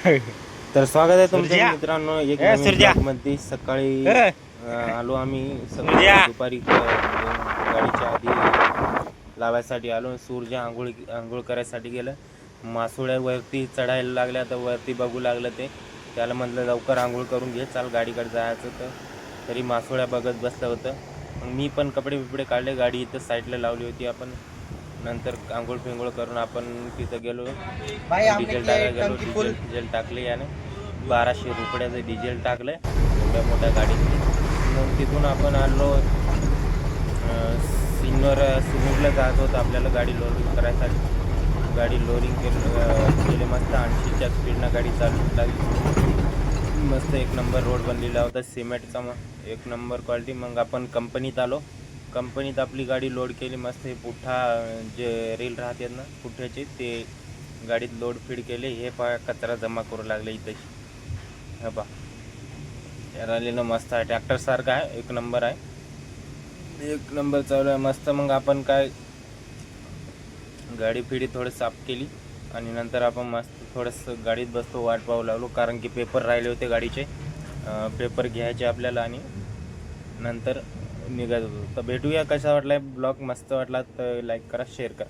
तर स्वागत आहे तुमच्या सुरज्या. मित्रांनो एक ए, नवीन सुरज्या. ब्लॉग मध्ये. सकाळी ए, आलो आम्ही सुरज्या. दुपारी गाडीच्या आधी लावायसाठी आलो. सूर्य आंघोळ करायसाठी गेलं. मासोळ्यावरती चढायला लागल्या तर वरती बघू लागलं ते. त्याला म्हटलं लवकर आंघोळ करून घे, चाल गाडीकडे जायचं. तर तरी मासोळ्या बघत बसलं होतं. मग मी पण कपडे बिपडे काढले, गाडी इथं साईडला लावली होती. आपण नंतर आंघोळ फिंगोळ करून आपण तिथं गेलो. डिझेल टाकायला गेलो. डिझेल टाकले याने 1200 रुपयाचं डिझेल टाकलं एवढ्या मोठ्या गाडीतली. मग तिथून आपण आलो सिन्नरला जात होतं आपल्याला गाडी लोडिंग करायसाठी. गाडी लोडिंग केले मस्त 80च्या स्पीडनं गाडी चालू लागली. मस्त एक नंबर रोड बनलेला होता सिमेंटचा, मग एक नंबर क्वालिटी. मग आपण कंपनीत आलो. कंपनीत आपली गाडी लोड केली मस्त. हे पुठ्ठा जे रील राहतात ना पुठ्ठ्याचे, ते गाडीत लोड फीड केले. हे पहा कचरा जमा करू लागले इथं. हे पहा राहिलेलं मस्त आहे, ट्रॅक्टरसारखं आहे. एक नंबर आहे, एक नंबर चालू आहे मस्त. मग आपण काय गाडी फिडी थोडी साफ केली आणि नंतर आपण मस्त थोडंसं गाडीत बसतो, वाट पाहू लागलो. कारण की पेपर राहिले होते गाडीचे, पेपर घ्यायचे आपल्याला आणि नंतर निघत होतो. तर भेटूया. कसा वाटला ब्लॉग? मस्त वाटला तर लाईक करा, शेअर करा.